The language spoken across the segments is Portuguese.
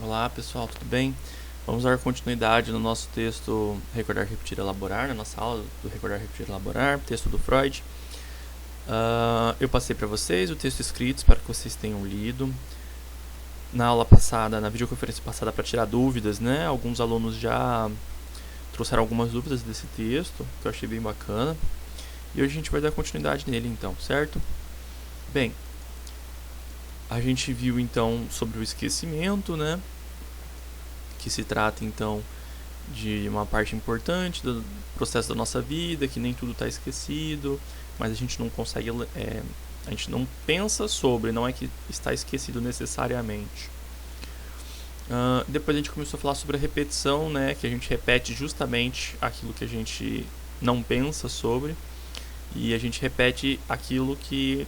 Olá pessoal, tudo bem? Vamos dar continuidade no nosso texto Recordar, Repetir, Elaborar, na nossa aula do Recordar, Repetir, Elaborar, texto do Freud. Eu passei para vocês o texto escrito, espero que vocês tenham lido. Na aula passada, na videoconferência passada, para tirar dúvidas, né? Alguns alunos já trouxeram algumas dúvidas desse texto, que eu achei bem bacana. E hoje a gente vai dar continuidade nele então, certo? Bem, a gente viu então sobre o esquecimento, né? Que se trata então de uma parte importante do processo da nossa vida, que nem tudo está esquecido, mas a gente não consegue, a gente não pensa sobre, não é que está esquecido necessariamente. Depois a gente começou a falar sobre a repetição, né, que a gente repete justamente aquilo que a gente não pensa sobre, e a gente repete aquilo que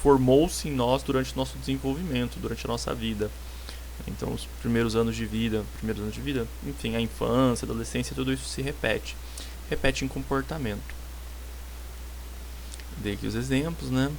formou-se em nós durante o nosso desenvolvimento, durante a nossa vida. Então, os primeiros anos de vida, enfim, a infância, a adolescência, tudo isso se repete. Repete em comportamento. Dei aqui os exemplos, né?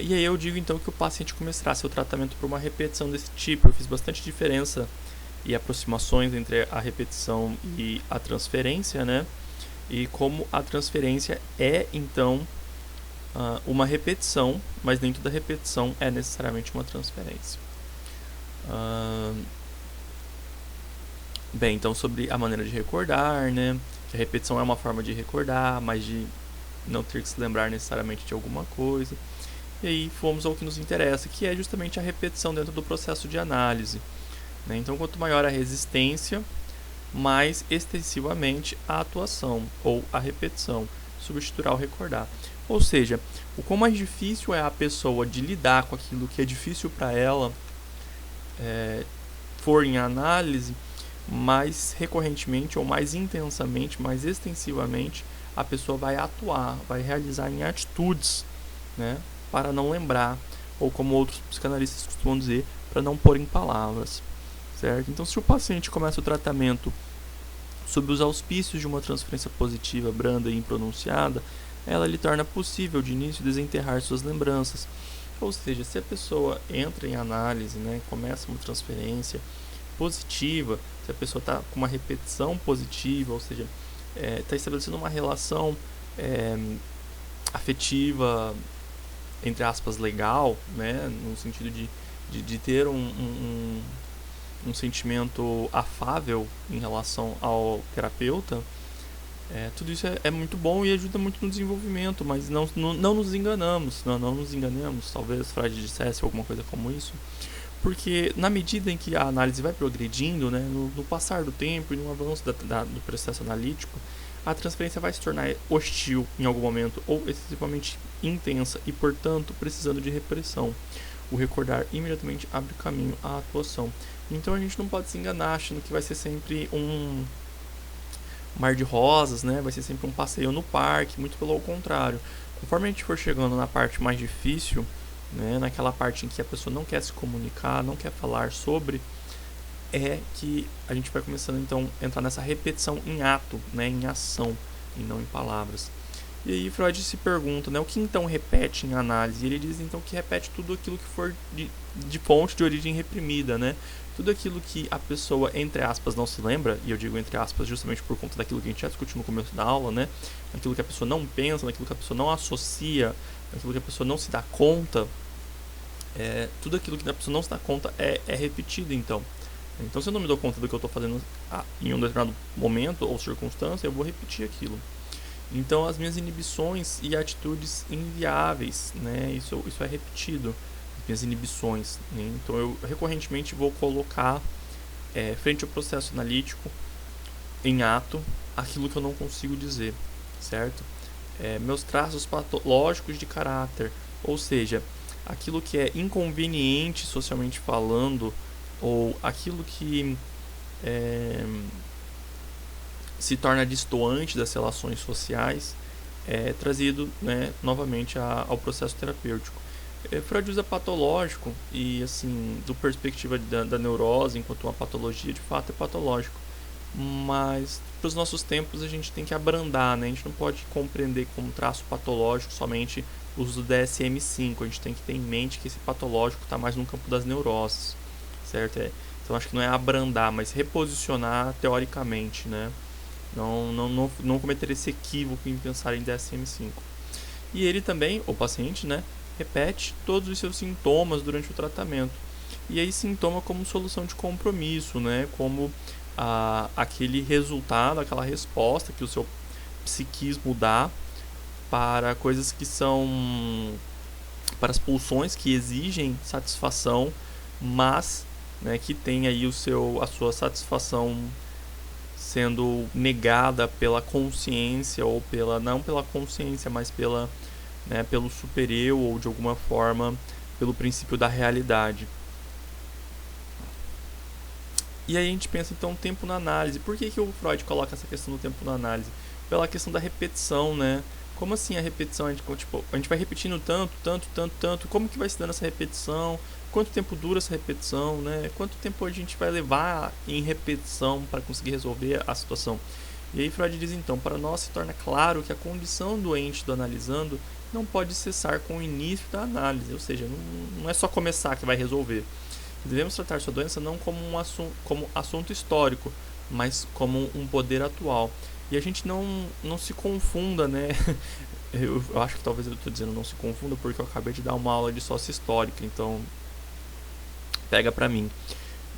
E aí eu digo então que o paciente começará seu tratamento por uma repetição desse tipo. Eu fiz bastante diferença e aproximações entre a repetição e a transferência, né? E como a transferência é então uma repetição, mas nem toda repetição é necessariamente uma transferência. Bem, então sobre a maneira de recordar, né? Que a repetição é uma forma de recordar, mas de não ter que se lembrar necessariamente de alguma coisa. E aí fomos ao que nos interessa, que é justamente a repetição dentro do processo de análise. Né? Então, quanto maior a resistência, mais extensivamente a atuação ou a repetição substituirá o recordar. Ou seja, o quão mais difícil é a pessoa de lidar com aquilo que é difícil para ela for em análise, mais recorrentemente ou mais intensamente, mais extensivamente, a pessoa vai atuar, vai realizar em atitudes, né, para não lembrar, ou como outros psicanalistas costumam dizer, para não pôr em palavras, certo? Então, se o paciente começa o tratamento sob os auspícios de uma transferência positiva, branda e impronunciada, ela lhe torna possível de início desenterrar suas lembranças. Ou seja, se a pessoa entra em análise, né, começa uma transferência positiva, se a pessoa está com uma repetição positiva, ou seja, está estabelecendo uma relação afetiva, entre aspas, legal, né, no sentido de ter um sentimento afável em relação ao terapeuta, tudo isso é muito bom e ajuda muito no desenvolvimento, mas não nos enganamos, não nos enganemos, talvez Freud dissesse alguma coisa como isso, porque na medida em que a análise vai progredindo, né, no passar do tempo e no avanço do processo analítico, a transferência vai se tornar hostil em algum momento ou excessivamente intensa e, portanto, precisando de repressão. O recordar imediatamente abre caminho à atuação. Então a gente não pode se enganar achando que vai ser sempre um mar de rosas, né? Vai ser sempre um passeio no parque, muito pelo contrário. Conforme a gente for chegando na parte mais difícil, né, naquela parte em que a pessoa não quer se comunicar, não quer falar sobre, é que a gente vai começando então a entrar nessa repetição em ato, né, em ação, e não em palavras. E aí Freud se pergunta, né, o que então repete em análise? E ele diz então que repete tudo aquilo que for de fonte de origem reprimida, né? Tudo aquilo que a pessoa, entre aspas, não se lembra, e eu digo entre aspas justamente por conta daquilo que a gente já discutiu no começo da aula, né? Aquilo que a pessoa não pensa, daquilo que a pessoa não associa, daquilo que a pessoa não se dá conta, tudo aquilo que a pessoa não se dá conta é repetido, então. Então, se eu não me dou conta do que eu estou fazendo em um determinado momento ou circunstância, eu vou repetir aquilo. Então, as minhas inibições e atitudes inviáveis, né? Isso é repetido, as minhas inibições. Né? Então, eu recorrentemente vou colocar frente ao processo analítico, em ato, aquilo que eu não consigo dizer, certo? Meus traços patológicos de caráter, ou seja, aquilo que é inconveniente socialmente falando, ou aquilo que se torna destoante das relações sociais, é trazido, né, novamente ao processo terapêutico. Freud usa patológico e, assim, do perspectiva da neurose, enquanto uma patologia, de fato é patológico. Mas para os nossos tempos a gente tem que abrandar, né? A gente não pode compreender como traço patológico somente o uso do DSM-5. A gente tem que ter em mente que esse patológico está mais no campo das neuroses, certo? Então acho que não é abrandar, mas reposicionar teoricamente, né? Não cometer esse equívoco em pensar em DSM-5. E ele também, o paciente, né, repete todos os seus sintomas durante o tratamento. E aí sintoma como solução de compromisso, né, como aquele resultado, aquela resposta que o seu psiquismo dá para coisas que são, para as pulsões que exigem satisfação, mas, né, que tem aí a sua satisfação sendo negada pela consciência, ou não pela consciência, mas pelo super-eu, ou de alguma forma pelo princípio da realidade. E aí a gente pensa então tempo na análise. Por que o Freud coloca essa questão do tempo na análise? Pela questão da repetição, né? Como assim a repetição? A gente vai repetindo tanto. Como que vai se dando essa repetição? Quanto tempo dura essa repetição, né? Quanto tempo a gente vai levar em repetição para conseguir resolver a situação? E aí Freud diz então, para nós se torna claro que a condição doente do analisando não pode cessar com o início da análise, ou seja, não é só começar que vai resolver. Devemos tratar sua doença não como como assunto histórico, mas como um poder atual. E a gente não se confunda, né? Eu acho que talvez eu estou dizendo não se confunda porque eu acabei de dar uma aula de sócio histórica, então pega pra mim.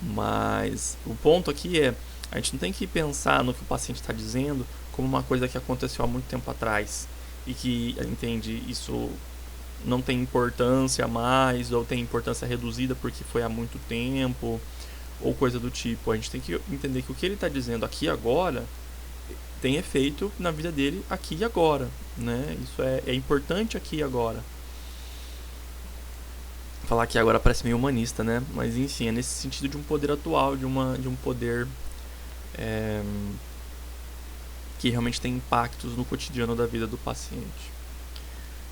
Mas o ponto aqui é, a gente não tem que pensar no que o paciente está dizendo como uma coisa que aconteceu há muito tempo atrás e que, entende, isso não tem importância mais, ou tem importância reduzida porque foi há muito tempo, ou coisa do tipo. A gente tem que entender que o que ele está dizendo aqui agora tem efeito na vida dele aqui e agora, né? Isso é importante aqui e agora. Falar aqui agora parece meio humanista, né? Mas enfim, é nesse sentido de um poder atual, de um poder que realmente tem impactos no cotidiano da vida do paciente.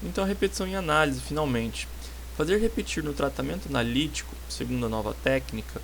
Então, a repetição em análise, finalmente. Fazer repetir no tratamento analítico, segundo a nova técnica,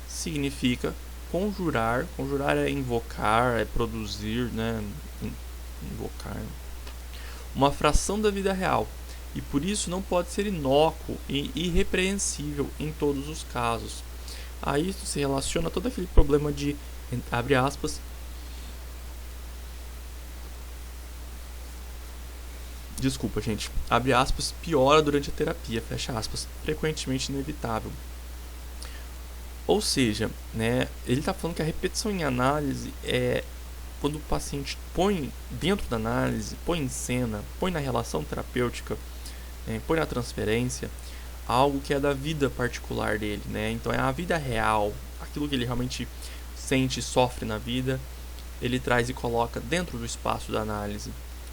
significa conjurar. Conjurar é invocar, é produzir, né? Invocar. Uma fração da vida real. E por isso não pode ser inócuo e irrepreensível em todos os casos. A isso se relaciona todo aquele problema de, abre aspas, desculpa, gente, abre aspas, piora durante a terapia, fecha aspas, frequentemente inevitável. Ou seja, né, ele está falando que a repetição em análise é quando o paciente põe dentro da análise, põe em cena, põe na relação terapêutica, põe na transferência, algo que é da vida particular dele, né? Então é a vida real, aquilo que ele realmente sente e sofre na vida, ele traz e coloca dentro do espaço da análise,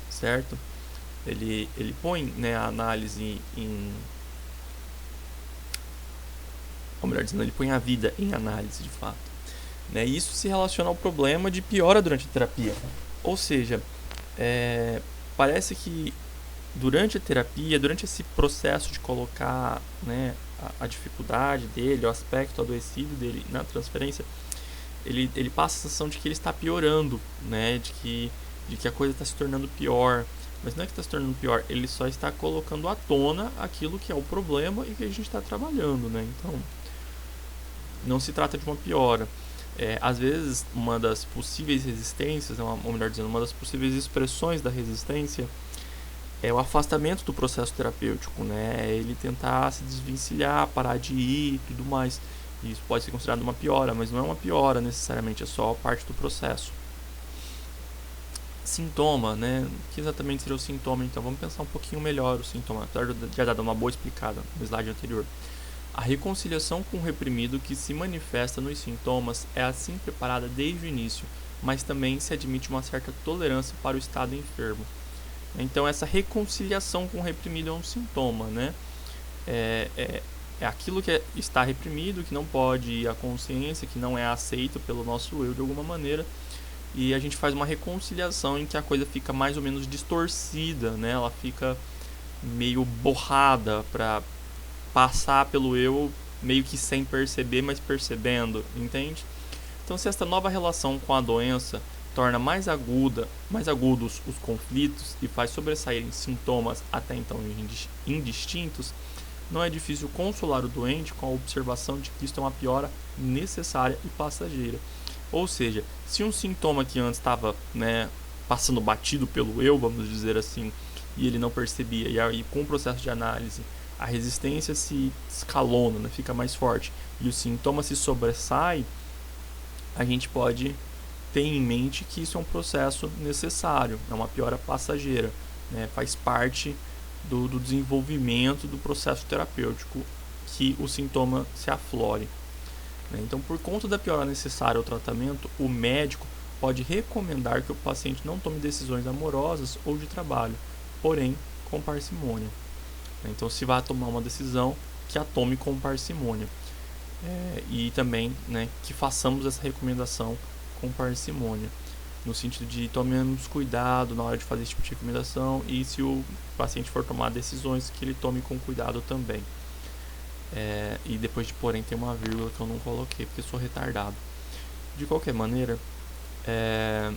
certo? Ele põe, né, a análise ou melhor dizendo, ele põe a vida em análise de fato, né? E isso se relaciona ao problema de piora durante a terapia. Ou seja, parece que durante a terapia, durante esse processo de colocar, né, a dificuldade dele, o aspecto adoecido dele na transferência, ele passa a sensação de que ele está piorando, né, de que a coisa está se tornando pior. Mas não é que está se tornando pior, ele só está colocando à tona aquilo que é o problema e que a gente está trabalhando, né? Então, não se trata de uma piora. Às vezes, uma das possíveis resistências, ou melhor dizendo, uma das possíveis expressões da resistência é o afastamento do processo terapêutico, né? Ele tentar se desvencilhar, parar de ir e tudo mais. E isso pode ser considerado uma piora, mas não é uma piora necessariamente, é só parte do processo. Sintoma, né? O que exatamente seria o sintoma? Então, vamos pensar um pouquinho melhor o sintoma, apesar de já dar uma boa explicada no slide anterior. A reconciliação com o reprimido que se manifesta nos sintomas é assim preparada desde o início, mas também se admite uma certa tolerância para o estado enfermo. Então, essa reconciliação com o reprimido é um sintoma, né? É aquilo que está reprimido, que não pode ir à consciência, que não é aceito pelo nosso eu de alguma maneira, e a gente faz uma reconciliação em que a coisa fica mais ou menos distorcida, né? Ela fica meio borrada para passar pelo eu meio que sem perceber, mas percebendo, entende? Então, se esta nova relação com a doença torna mais agudos os conflitos e faz sobressaírem sintomas até então indistintos, não é difícil consolar o doente com a observação de que isto é uma piora necessária e passageira. Ou seja, se um sintoma que antes estava, né, passando batido pelo eu, vamos dizer assim, e ele não percebia, e aí com o processo de análise a resistência se escalona, né, fica mais forte, e o sintoma se sobressai, a gente pode ter em mente que isso é um processo necessário, é uma piora passageira, né, faz parte do desenvolvimento do processo terapêutico que o sintoma se aflore. Então, por conta da piora necessária ao tratamento, o médico pode recomendar que o paciente não tome decisões amorosas ou de trabalho, porém com parcimônia. Então, se vai tomar uma decisão, que a tome com parcimônia. E também, né, que façamos essa recomendação com parcimônia, no sentido de tomemos cuidado na hora de fazer esse tipo de recomendação, e se o paciente for tomar decisões, que ele tome com cuidado também. E depois de porém tem uma vírgula que eu não coloquei porque sou retardado. De qualquer maneira,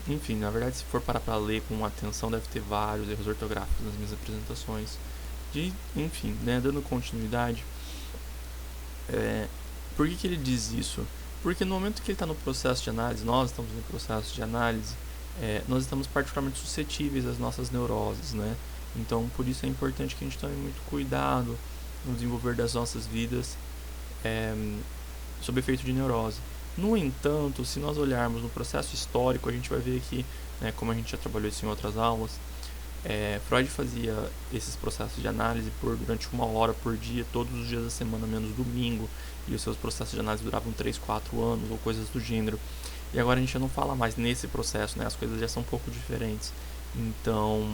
enfim, na verdade, se for parar para ler com atenção, deve ter vários erros ortográficos nas minhas apresentações. Enfim, né, dando continuidade, por que ele diz isso? Porque no momento que ele está no processo de análise, nós estamos no processo de análise, nós estamos particularmente suscetíveis às nossas neuroses, né? Então, por isso é importante que a gente tome muito cuidado no desenvolver das nossas vidas sob efeito de neurose. No entanto, se nós olharmos no processo histórico, a gente vai ver que, né, como a gente já trabalhou isso em outras aulas, Freud fazia esses processos de análise durante 1 hora por dia, todos os dias da semana, menos domingo, e os seus processos de análise duravam 3, 4 anos ou coisas do gênero. E agora a gente já não fala mais nesse processo, né? As coisas já são um pouco diferentes. Então,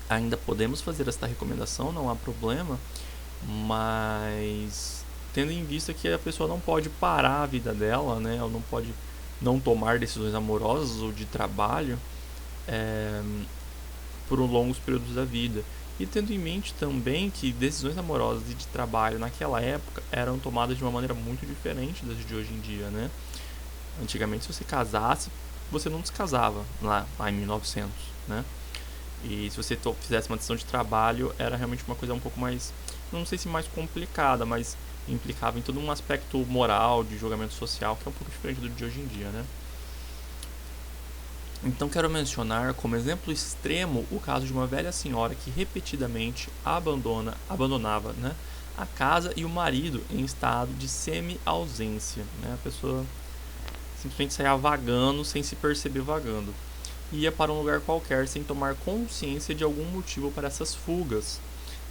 ainda podemos fazer esta recomendação, não há problema, mas tendo em vista que a pessoa não pode parar a vida dela, né? Ela não pode não tomar decisões amorosas ou de trabalho por longos períodos da vida. E tendo em mente também que decisões amorosas e de trabalho naquela época eram tomadas de uma maneira muito diferente das de hoje em dia, né? Antigamente, se você casasse, você não descasava lá em 1900, né? E se você fizesse uma decisão de trabalho, era realmente uma coisa um pouco mais, não sei se mais complicada, mas implicava em todo um aspecto moral, de julgamento social, que é um pouco diferente do de hoje em dia, né? Então quero mencionar como exemplo extremo o caso de uma velha senhora que repetidamente abandonava, né, a casa e o marido em estado de semi-ausência, né? A pessoa simplesmente saía vagando sem se perceber vagando. Ia para um lugar qualquer sem tomar consciência de algum motivo para essas fugas.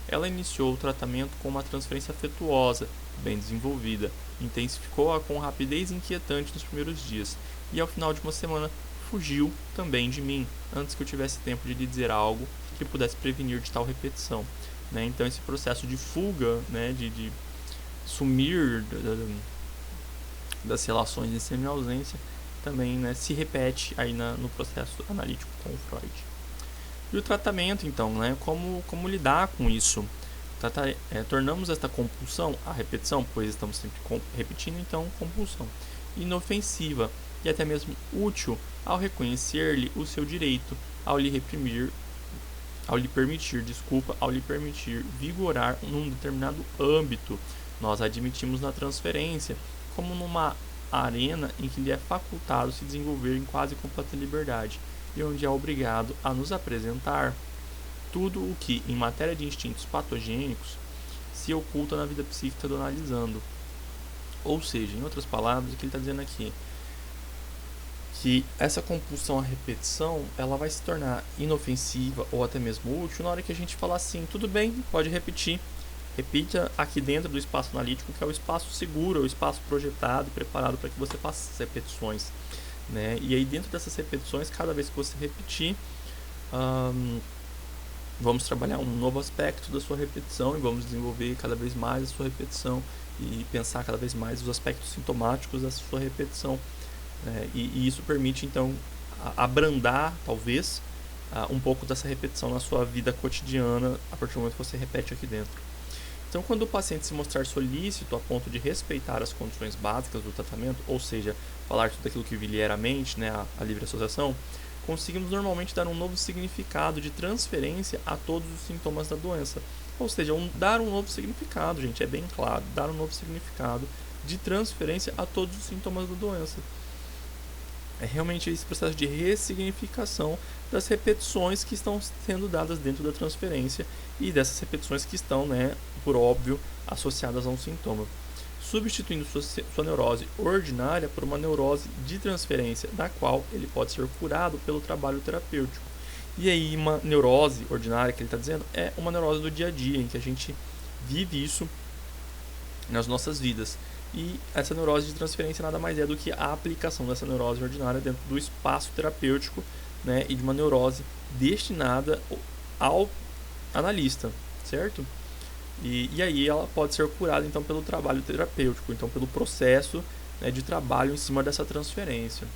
Ela iniciou o tratamento com uma transferência afetuosa, bem desenvolvida, intensificou-a com rapidez inquietante nos primeiros dias, e ao final de uma semana fugiu também de mim, antes que eu tivesse tempo de lhe dizer algo que pudesse prevenir de tal repetição, né? Então esse processo de fuga, né, de sumir das relações em semi-ausência também, né, se repete aí no processo analítico com o Freud. E o tratamento, então, né, como lidar com isso? Tornamos esta compulsão, a repetição, pois estamos sempre repetindo, então compulsão, inofensiva e até mesmo útil ao reconhecer-lhe o seu direito, ao lhe permitir vigorar num determinado âmbito. Nós admitimos na transferência como numa arena em que lhe é facultado se desenvolver em quase completa liberdade e onde é obrigado a nos apresentar tudo o que, em matéria de instintos patogênicos, se oculta na vida psíquica do analisando. Ou seja, em outras palavras, o que ele está dizendo aqui, que essa compulsão à repetição, ela vai se tornar inofensiva ou até mesmo útil na hora que a gente falar assim, tudo bem, pode repetir. Repita aqui dentro do espaço analítico, que é o espaço seguro, é o espaço projetado e preparado para que você faça essas repetições, né? E aí dentro dessas repetições, cada vez que você repetir, vamos trabalhar um novo aspecto da sua repetição e vamos desenvolver cada vez mais a sua repetição e pensar cada vez mais os aspectos sintomáticos dessa sua repetição. E isso permite, então, abrandar, talvez, um pouco dessa repetição na sua vida cotidiana a partir do momento que você repete aqui dentro. Então, quando o paciente se mostrar solícito a ponto de respeitar as condições básicas do tratamento, ou seja, falar tudo aquilo que vier à mente, né, a livre associação, conseguimos normalmente dar um novo significado de transferência a todos os sintomas da doença, Ou seja, dar um novo significado, gente, é bem claro, dar um novo significado de transferência a todos os sintomas da doença. É realmente esse processo de ressignificação das repetições que estão sendo dadas dentro da transferência e dessas repetições que estão, né, por óbvio, associadas a um sintoma. Substituindo sua neurose ordinária por uma neurose de transferência, da qual ele pode ser curado pelo trabalho terapêutico. E aí, uma neurose ordinária, que ele está dizendo, é uma neurose do dia a dia, em que a gente vive isso nas nossas vidas. E essa neurose de transferência nada mais é do que a aplicação dessa neurose ordinária dentro do espaço terapêutico, né, e de uma neurose destinada ao analista, certo? E aí ela pode ser curada então pelo trabalho terapêutico, então pelo processo, né, de trabalho em cima dessa transferência.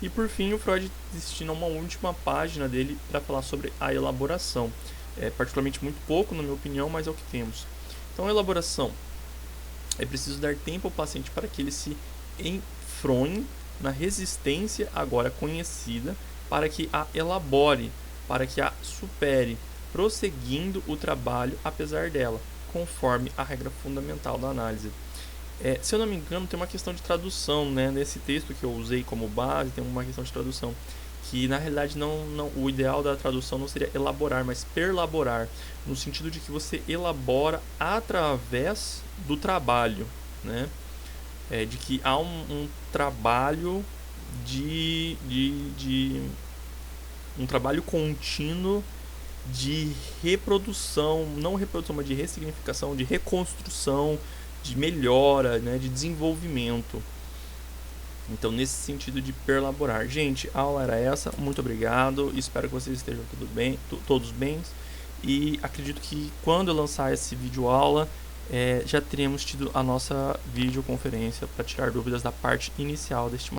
E por fim, o Freud destina uma última página dele para falar sobre a elaboração. Particularmente muito pouco, na minha opinião, mas é o que temos. Então, a elaboração. É preciso dar tempo ao paciente para que ele se enfronhe na resistência agora conhecida, para que a elabore, para que a supere, prosseguindo o trabalho apesar dela, conforme a regra fundamental da análise. Se eu não me engano, tem uma questão de tradução, né? Nesse texto que eu usei como base, tem uma questão de tradução, que na realidade o ideal da tradução não seria elaborar, mas perlaborar, no sentido de que você elabora através do trabalho, né? De que há um trabalho um trabalho contínuo de reprodução, não reprodução, mas de ressignificação, de reconstrução, de melhora, né, de desenvolvimento. Então, nesse sentido de perlaborar. Gente, a aula era essa. Muito obrigado. Espero que vocês estejam todos bem. E acredito que quando eu lançar esse vídeo aula, já teremos tido a nossa videoconferência para tirar dúvidas da parte inicial deste